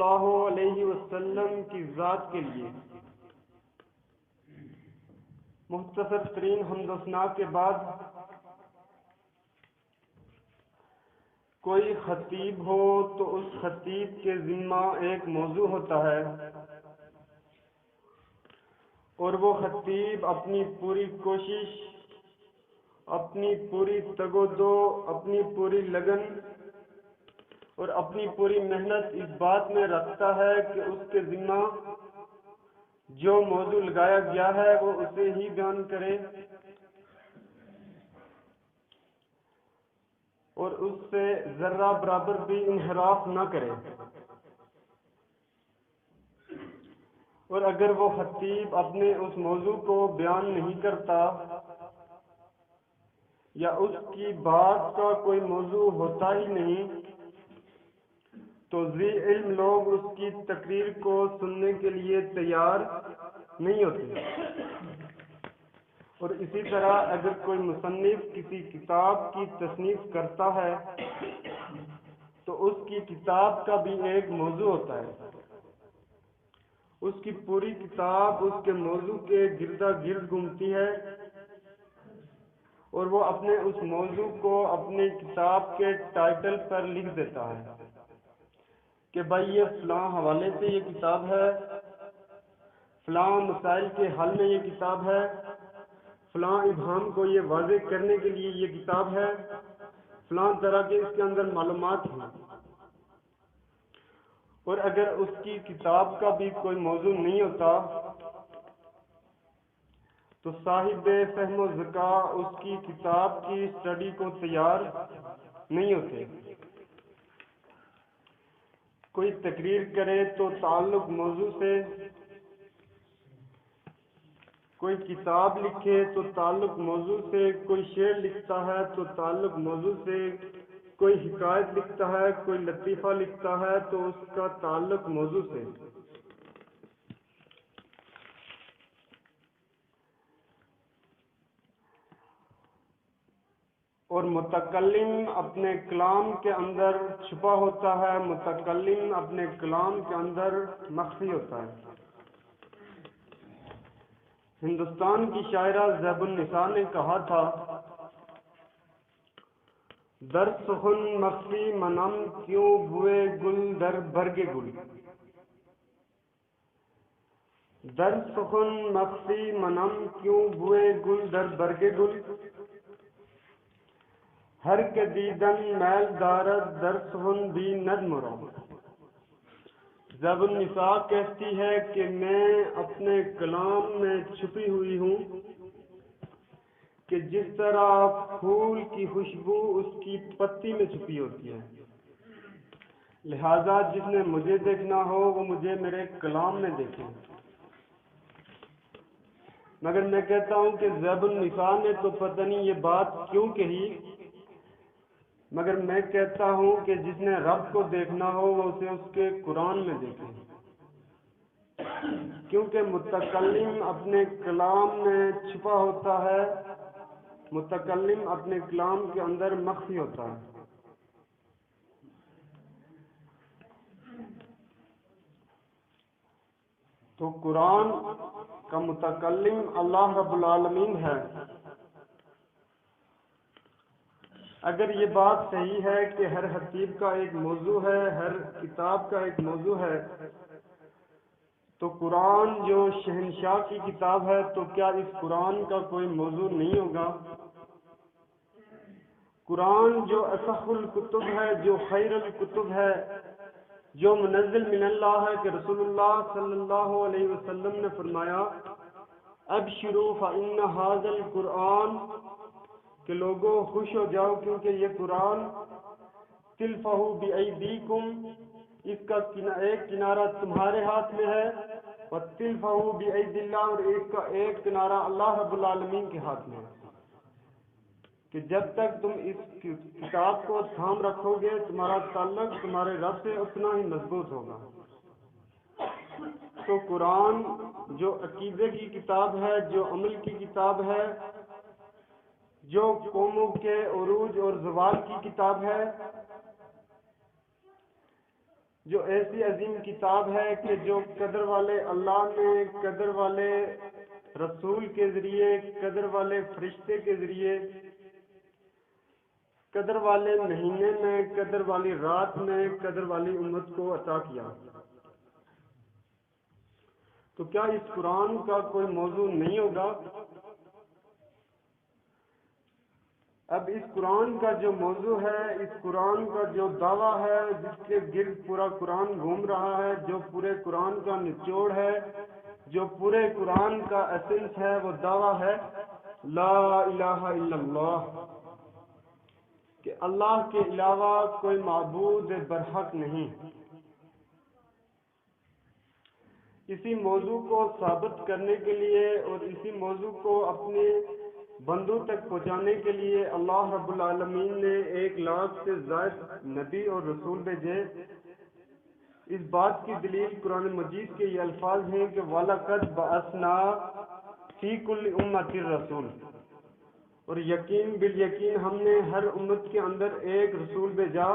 اللہ علیہ وسلم کی ذات کے لیے مختصر ترین حمد و ثنا کے بعد کوئی خطیب ہو تو اس خطیب کے ذمہ ایک موضوع ہوتا ہے اور وہ خطیب اپنی پوری کوشش، اپنی پوری تگ و دو، اپنی پوری لگن اور اپنی پوری محنت اس بات میں رکھتا ہے کہ اس کے ذمہ جو موضوع لگایا گیا ہے وہ اسے ہی بیان کرے اور اس سے ذرہ برابر بھی انحراف نہ کرے۔ اور اگر وہ خطیب اپنے اس موضوع کو بیان نہیں کرتا یا اس کی بات کا کوئی موضوع ہوتا ہی نہیں تو ذی علم لوگ اس کی تقریر کو سننے کے لیے تیار نہیں ہوتے۔ اور اسی طرح اگر کوئی مصنف کسی کتاب کی تصنیف کرتا ہے تو اس کی کتاب کا بھی ایک موضوع ہوتا ہے۔ اس کی پوری کتاب اس کے موضوع کے گردا گرد گھومتی ہے اور وہ اپنے اس موضوع کو اپنی کتاب کے ٹائٹل پر لکھ دیتا ہے کہ بھائی یہ فلاں حوالے سے یہ کتاب ہے، فلاں مسائل کے حل میں یہ کتاب ہے، فلاں ابہام کو یہ واضح کرنے کے لیے یہ کتاب ہے، فلاں طرح کے اس کے اندر معلومات ہیں۔ اور اگر اس کی کتاب کا بھی کوئی موضوع نہیں ہوتا تو صاحب فہم و ذکا اس کی کتاب کی اسٹڈی کو تیار نہیں ہوتے۔ کوئی تقریر کرے تو تعلق موضوع سے، کوئی کتاب لکھے تو تعلق موضوع سے، کوئی شعر لکھتا ہے تو تعلق موضوع سے، کوئی حکایت لکھتا ہے، کوئی لطیفہ لکھتا ہے تو اس کا تعلق موضوع سے۔ اور متکلم اپنے کلام کے اندر چھپا ہوتا ہے، متکلم اپنے کلام کے اندر مخفی ہوتا ہے۔ ہندوستان کی شاعرہ زیب النساء نے کہا تھا، در سخن مخفی منم کیوں بوئے گل در برگ گل، در سخن مخفی منم کیوں بوئے گل در برگ گل، ہر کے دیدن میل دارد در سخن بھی ند مرا۔ زیب النساء کہتی ہے کہ میں اپنے کلام میں چھپی ہوئی ہوں کہ جس طرح پھول کی خوشبو اس کی پتی میں چھپی ہوتی ہے، لہذا جس نے مجھے دیکھنا ہو وہ مجھے میرے کلام میں دیکھے۔ مگر میں کہتا ہوں کہ زیب النساء نے تو پتہ نہیں یہ بات کیوں کہی، مگر میں کہتا ہوں کہ جس نے رب کو دیکھنا ہو وہ اسے اس کے قرآن میں دیکھے، کیونکہ متکلم اپنے کلام میں چھپا ہوتا ہے، متکلم اپنے کلام کے اندر مخفی ہوتا ہے۔ تو قرآن کا متکلم اللہ رب العالمین ہے۔ اگر یہ بات صحیح ہے کہ ہر خطیب کا ایک موضوع ہے، ہر کتاب کا ایک موضوع ہے، تو قرآن جو شہنشاہ کی کتاب ہے تو کیا اس قرآن کا کوئی موضوع نہیں ہوگا؟ قرآن جو اصح الکتب ہے، جو خیر الکتب ہے، جو منزل من اللہ ہے کہ رسول اللہ صلی اللہ علیہ وسلم نے فرمایا ابشروا فإن ھذا القرآن، کہ لوگوں خوش ہو جاؤ کیونکہ یہ قرآن تلفہ بأیدیکم، اس کا ایک کنارہ تمہارے ہاتھ میں ہے، وتلفہ بأید اللہ، اور اس کا ایک کنارہ اللہ رب العالمین کے ہاتھ میں ہے، کہ جب تک تم اس کتاب کو تھام رکھو گے تمہارا تعلق تمہارے رب سے اتنا ہی مضبوط ہوگا۔ تو قرآن جو عقیدے کی کتاب ہے، جو عمل کی کتاب ہے، جو قوموں کے عروج اور زوال کی کتاب ہے، جو ایسی عظیم کتاب ہے کہ جو قدر والے اللہ نے قدر والے رسول کے ذریعے، قدر والے فرشتے کے ذریعے، قدر والے مہینے میں، قدر والی رات میں، قدر والی امت کو عطا کیا۔ تو کیا اس قرآن کا کوئی موضوع نہیں ہوگا؟ اب اس قرآن کا جو موضوع ہے، اس قرآن کا جو دعویٰ ہے، جس کے گرد پورا قرآن گھوم رہا ہے، جو پورے قرآن کا نچوڑ ہے، جو پورے قرآن کا ایسنس ہے، وہ دعویٰ ہے لا الہ الا اللہ، کہ اللہ کے علاوہ کوئی معبود برحق نہیں۔ اسی موضوع کو ثابت کرنے کے لیے اور اسی موضوع کو اپنے بندوں تک پہنچانے کے لیے اللہ رب العالمین نے 1,00,000 سے زائد نبی اور رسول بھیجے۔ اس بات کی دلیل قرآن مجید کے یہ الفاظ ہیں کہ وَلَقَدْ بَعَثْنَا فِي كُلِّ أُمَّةٍ رَسُولٍ، اور یقین بالیقین ہم نے ہر امت کے اندر ایک رسول بھیجا۔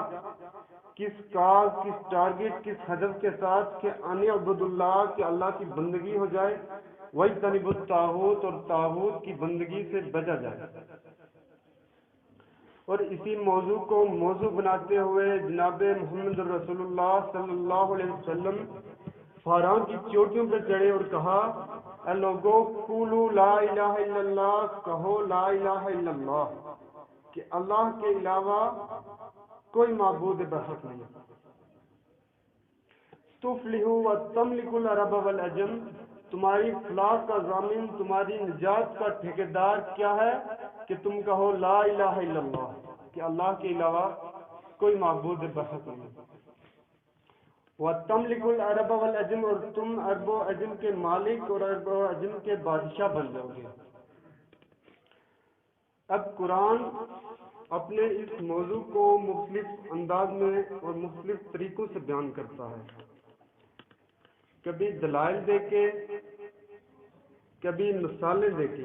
کس کاز، کس ٹارگٹ، کس ہدف کے ساتھ؟ کہ ان عبد اللہ، کہ اللہ کی بندگی ہو جائے، وَاجْتَنِبُوا الطَّاغُوتَ، اور طاغوت کی بندگی سے بچا جائے۔ اور اسی موضوع کو موضوع بناتے ہوئے جناب محمد رسول اللہ صلی اللہ علیہ وسلم فاراں کی چوٹیوں پہ چڑھے اور کہا اے لوگو قولوا لا الہ الا اللہ، کہو لا الہ الا اللہ، کہ اللہ کے علاوہ کوئی معبود برحق نہیں۔ تفلحوا وتملکوا العرب والعجم، تمہاری فلاح کا ضامن، تمہاری نجات کا ٹھیکیدار کیا ہے؟ کہ تم کہو لا الہ الا اللہ، کہ اللہ کے علاوہ کوئی معبود برحق نہیں۔ وتملکوا العرب والعجم، اور تم عرب و عجم کے مالک اور عرب و عجم کے بادشاہ بن جاؤ گے۔ اب قرآن اپنے اس موضوع کو مختلف انداز میں اور مختلف طریقوں سے بیان کرتا ہے، کبھی دلائل دے کے، کبھی مثالیں دے کے،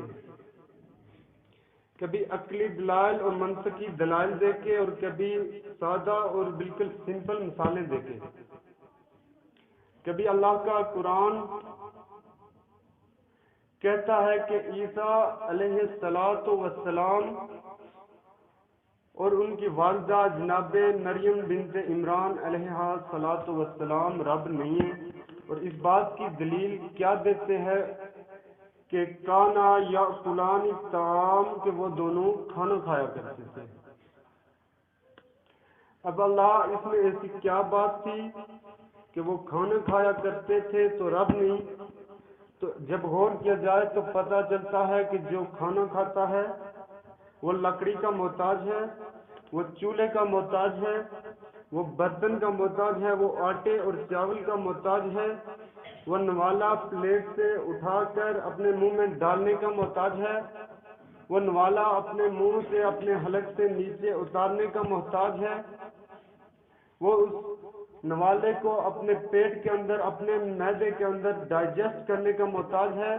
کبھی عقلی دلائل اور منطقی دلائل دے کے، اور کبھی سادہ اور بالکل سمپل مثالیں دے کے۔ کبھی اللہ کا قرآن کہتا ہے کہ عیسیٰ علیہ السلام اور ان کی والدہ جناب مریم بنت عمران علیہ السلام رب نہیں ہیں، اور اس بات کی دلیل کیا دیتے ہیں کہ کانا یاکلان الطعام، کہ وہ دونوں کھانا کھایا کرتے تھے۔ اب اللہ اس میں ایسی کیا بات تھی کہ وہ کھانا کھایا کرتے تھے تو رب نہیں؟ تو جب غور کیا جائے تو پتہ چلتا ہے کہ جو کھانا کھاتا ہے وہ لکڑی کا محتاج ہے، وہ چولہے کا محتاج ہے، وہ برتن کا محتاج ہے، وہ آٹے اور چاول کا محتاج ہے، وہ نوالا پلیٹ سے اٹھا کر اپنے منہ میں ڈالنے کا محتاج ہے، وہ نوالا اپنے منہ سے اپنے حلق سے نیچے اتارنے کا محتاج ہے، وہ اس نوالے کو اپنے پیٹ کے اندر، اپنے معدے کے اندر ڈائجسٹ کرنے کا محتاج ہے،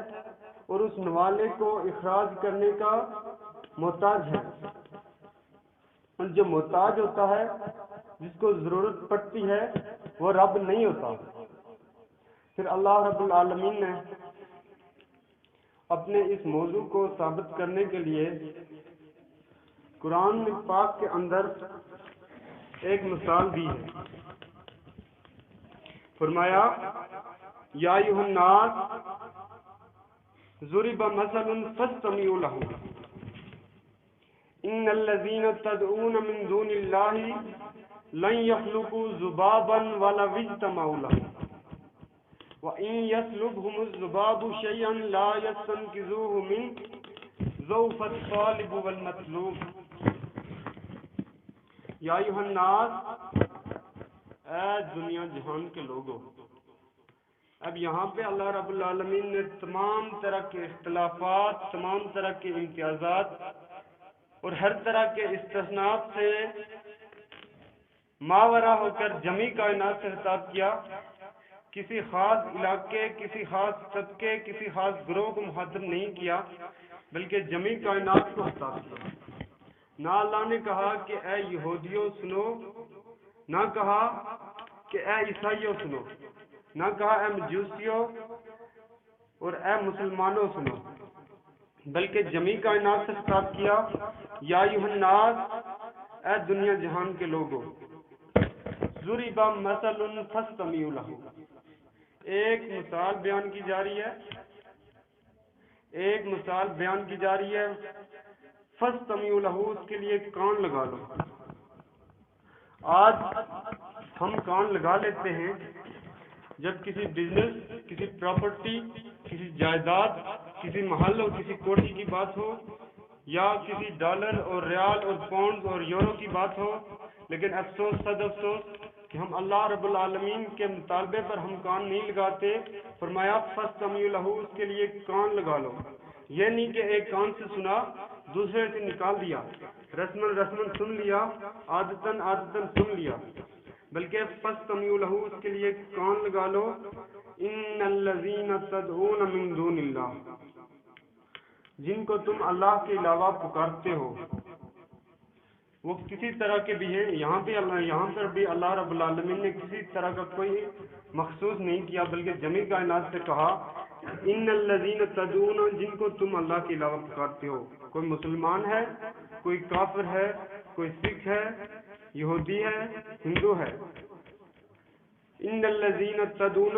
اور اس نوالے کو اخراج کرنے کا محتاج ہے۔ اور جو محتاج ہوتا ہے، جس کو ضرورت پڑتی ہے، وہ رب نہیں ہوتا۔ پھر اللہ رب العالمین نے اپنے اس موضوع کو ثابت کرنے کے لیے قرآن پاک کے اندر ایک مثال دی ہے۔ فرمایا یا ایھا الناس ضرب مثل فاستمعوا له ان الذين تدعون من دون الله لن يخلقوا ذبابا ولو اجتمعوا له وان يسلبهم الذباب شيئا لا يستنقذوه منه ضعف الطالب والمطلوب۔ یا ایھا الناس، اے دنیا جہان کے لوگوں۔ اب یہاں پہ اللہ رب العالمین نے تمام طرح کے اختلافات، تمام طرح کے امتیازات اور ہر طرح کے استثناءات سے ماورا ہو کر جمی کائنات سے خطاب کیا۔ کسی خاص علاقے، کسی خاص طبقے، کسی خاص گروہ کو مخاطب نہیں کیا، بلکہ جمی کائنات کو خطاب کیا۔ نہ اللہ نے کہا کہ اے یہودیوں سنو، نہ کہا کہ اے عیسائیوں سنو، نہ کہا اے مجوسیوں اور اے مسلمانوں سنو، بلکہ جمیع کائنات سے خطاب کیا، یا ایھا الناس، اے دنیا جہان کے لوگوں، ضرب مثل فاستمعوا لہ، ایک مثال بیان کی جا رہی ہے، ایک مثال بیان کی جا رہی ہے، فاستمعوا لہ، اس کے لیے کان لگا لو۔ آج ہم کان لگا لیتے ہیں جب کسی بزنس، کسی پراپرٹی، کسی جائیداد، کسی محل اور کسی کوٹھی کی بات ہو، یا کسی ڈالر اور ریال اور پاؤنڈ اور یورو کی بات ہو، لیکن افسوس صد افسوس کہ ہم اللہ رب العالمین کے مطالبے پر ہم کان نہیں لگاتے۔ فرمایا فاستمعوا لہ، اس کے لیے کان لگا لو۔ یہ نہیں کہ ایک کان سے سنا دوسرے سے نکال دیا، رسمن رسمن سن لیا، عادتاً عادتاً سن لیا، بلکہ فاستمعوا لہ، اس کے لیے کان لگا لو۔ ان الذین تدعون من دون اللہ، جن کو تم اللہ کے علاوہ پکارتے ہو، وہ کسی طرح کے بھی ہیں، یہاں پر بھی اللہ رب العالمین نے کسی طرح کا کوئی مخصوص نہیں کیا، بلکہ جمیع کائنات سے کہا ان الذین تدعون، جن کو تم اللہ کے علاوہ پکارتے ہو۔ کوئی مسلمان ہے، کوئی کافر ہے، کوئی سکھ ہے، یہودی ہے، ہندو ہے۔ ان الذین تدعون،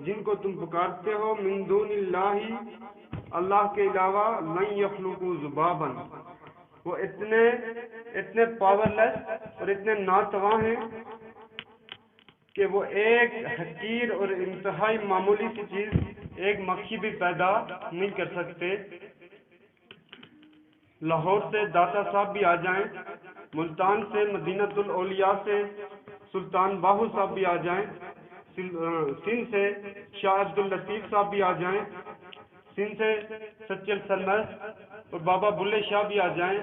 جن کو تم پکارتے ہو، من دون اللہ، اللہ کے علاوہ، لن یخلقوا ذبابا، وہ اتنے پاور لیس اور اتنے ناتواں ہیں کہ وہ ایک حقیر اور انتہائی معمولی سی چیز، ایک مکھی بھی پیدا نہیں کر سکتے۔ لاہور سے داتا صاحب بھی آ جائیں، ملتان سے، مدینۃ الاولیاء سے سلطان باہو صاحب بھی آ جائیں، سندھ سے شاہ عبد اللطیف صاحب بھی آ جائیں، سندھ سے سچل سرمست اور بابا بلے شاہ بھی آ جائیں،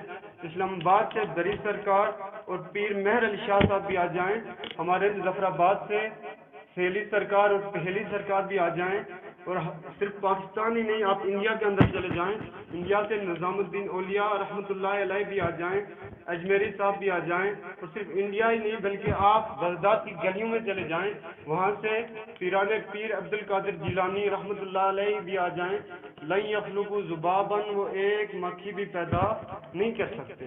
اسلام آباد سے دری سرکار اور پیر مہر علی شاہ صاحب بھی آ جائیں، ہمارے مظفر آباد سے سہیلی سرکار اور پہلی سرکار بھی آ جائیں، اور صرف پاکستان ہی نہیں، آپ انڈیا کے اندر چلے جائیں، انڈیا سے نظام الدین اولیاء رحمۃ اللہ علیہ بھی آ جائیں، اجمیری صاحب بھی آ جائیں، اور صرف انڈیا ہی نہیں بلکہ آپ بغداد کی گلیوں میں چلے جائیں، وہاں سے پیران پیر عبد القادر جیلانی رحمۃ اللہ علیہ بھی آ جائیں، لن یخلقوا ذبابا، وہ ایک مکھی بھی پیدا نہیں کر سکتے۔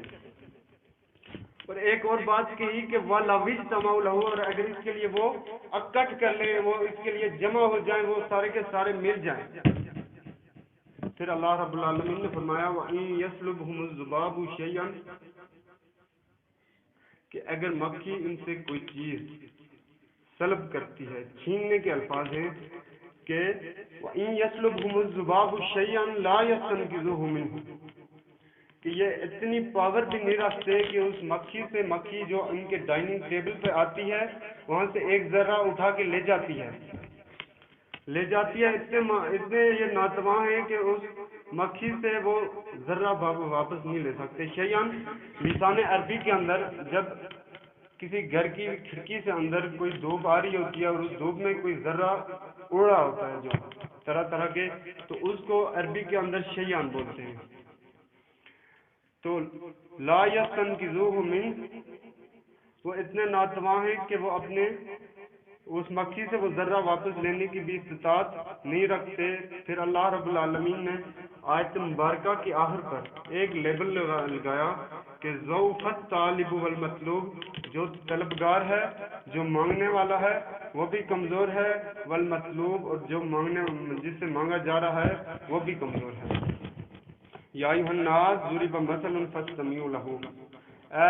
اور ایک اور بات کہی کہ وَلَوِ اجْتَمَعُوا لَهُ، اور اگر اس کے لیے وہ اکٹھ کر لیں، وہ اس کے لیے جمع ہو جائیں، وہ سارے کے سارے مل جائیں۔ پھر اللہ رب العالمین نے فرمایا وَإِن يَسْلُبْهُمُ الذُّبَابُ شَيْئًا، کہ اگر مکھی ان سے کوئی چیز سلب کرتی ہے، چھیننے کے الفاظ ہیں کہ وَإِن يَسْلُبْهُمُ الذُّبَابُ شَيْئًا لَا يَسْتَنْقِذُوهُ مِنْهُ، کہ یہ اتنی پاور بھی نہیں رکھتے کہ اس مکھی سے، مکھی جو ان کے ڈائننگ ٹیبل پہ آتی ہے وہاں سے ایک ذرہ اٹھا کے لے جاتی ہے، اتنے یہ ناتواں ہیں کہ اس مکھی سے وہ ذرہ واپس نہیں لے سکتے۔ شیئن لسان عربی کے اندر جب کسی گھر کی کھڑکی سے اندر کوئی دھوپ آ رہی ہوتی ہے اور اس دھوپ میں کوئی ذرہ اڑ رہا ہوتا ہے جو طرح طرح کے، تو اس کو عربی کے اندر شیئن بولتے ہیں۔ تو لا یستنقذوہ من، وہ اتنے ناتواں ہیں کہ وہ اپنے اس مکھی سے وہ ذرہ واپس لینے کی بھی استطاعت نہیں رکھتے۔ پھر اللہ رب العالمین نے آیت مبارکہ کی آخر پر ایک لیبل لگایا کہ ضعف الطالب والمطلوب، جو طلبگار ہے، جو مانگنے والا ہے وہ بھی کمزور ہے، والمطلوب، اور جو جس سے مانگا جا رہا ہے وہ بھی کمزور ہے۔ یا ایھا الناس ضرب مثل فاستمعوا لہ، اے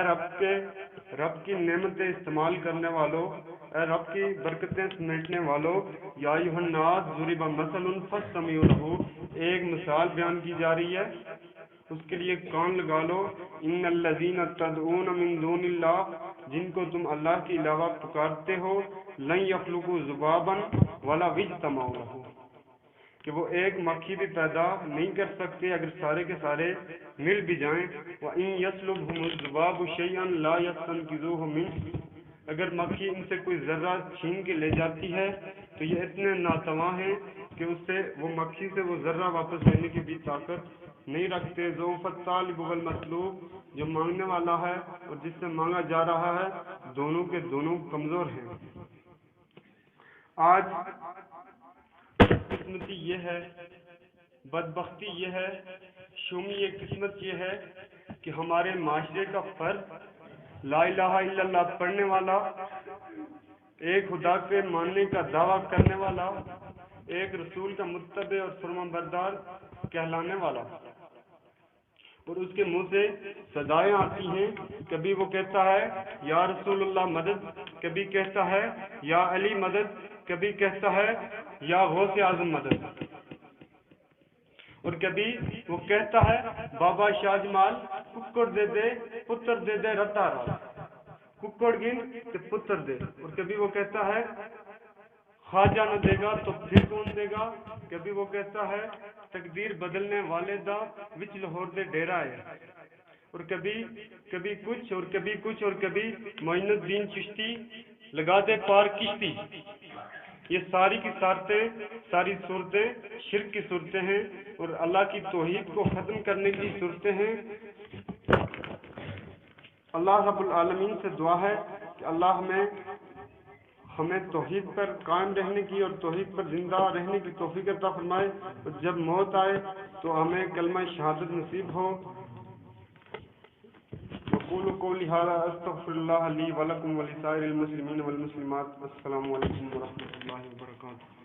رب کی نعمتیں استعمال کرنے والوں، اے رب کی برکتیں سمیٹنے والوں، یا ایھا الناس ضرب مثل فاستمعوا لہ، ایک مثال بیان کی جا رہی ہے، اس کے لیے کان لگا لو۔ ان الذین تدعون من دون اللہ، جن کو تم اللہ کے علاوہ پکارتے ہو، لن یخلقوا ذبابا ولو اجتمعوا لہ، کہ وہ ایک مکھی بھی پیدا نہیں کر سکتے اگر سارے کے سارے مل بھی جائیں۔ وَإِن يَسْلُبْهُمُ الذُّبَابُ شَيْئًا لَا يَسْتَنقِذُوهُ مِنْهُ، اگر مکھی ان سے کوئی ذرہ چھین کے لے جاتی ہے تو یہ اتنے ناتواں ہیں کہ اس سے وہ مکھی سے وہ ذرہ واپس لینے کی بھی طاقت نہیں رکھتے۔ ضعف الطالب والمطلوب، جو مانگنے والا ہے اور جس سے مانگا جا رہا ہے، دونوں کے دونوں کمزور ہیں۔ آج قسمتی یہ ہے، بدبختی یہ ہے، شومی یہ قسمت یہ ہے کہ ہمارے معاشرے کا فرد لا الہ الا اللہ پڑھنے والا، ایک خدا کے ماننے کا دعویٰ کرنے والا، ایک رسول کا متبع اور فرما بردار کہلانے والا، اور اس کے منہ سے صدائیں آتی ہیں، کبھی وہ کہتا ہے یا رسول اللہ مدد، کبھی کہتا ہے یا علی مدد، کبھی کہتا ہے یا غوث اعظم مدد، اور کبھی وہ کہتا ہے بابا شاہ جمال ککڑ دے دے پتر دے دے رتا رات، ککڑ گن تے پتر دے، اور کبھی وہ کہتا ہے خواجہ نہ دے گا تو پھر کون دے گا، کبھی وہ کہتا ہے تقدیر بدلنے والے دا وچ لاہور دے ڈیرا ہے، اور کبھی کچھ اور کبھی کچھ، اور کبھی معین الدین چشتی لگا دے پار کشتی۔ یہ ساری کی ساری صورتیں شرک کی صورتیں ہیں اور اللہ کی توحید کو ختم کرنے کی صورتیں ہیں۔ اللہ رب العالمین سے دعا ہے کہ اللہ ہمیں توحید پر قائم رہنے کی اور توحید پر زندہ رہنے کی توفیق عطا فرمائے، اور جب موت آئے تو ہمیں کلمہ شہادت نصیب ہو۔ وقول قولی ھذا استغفر اللہ لی ولکم ولسائر المسلمین والمسلمات۔ السلام علیکم ورحمۃ اللہ وبرکاتہ۔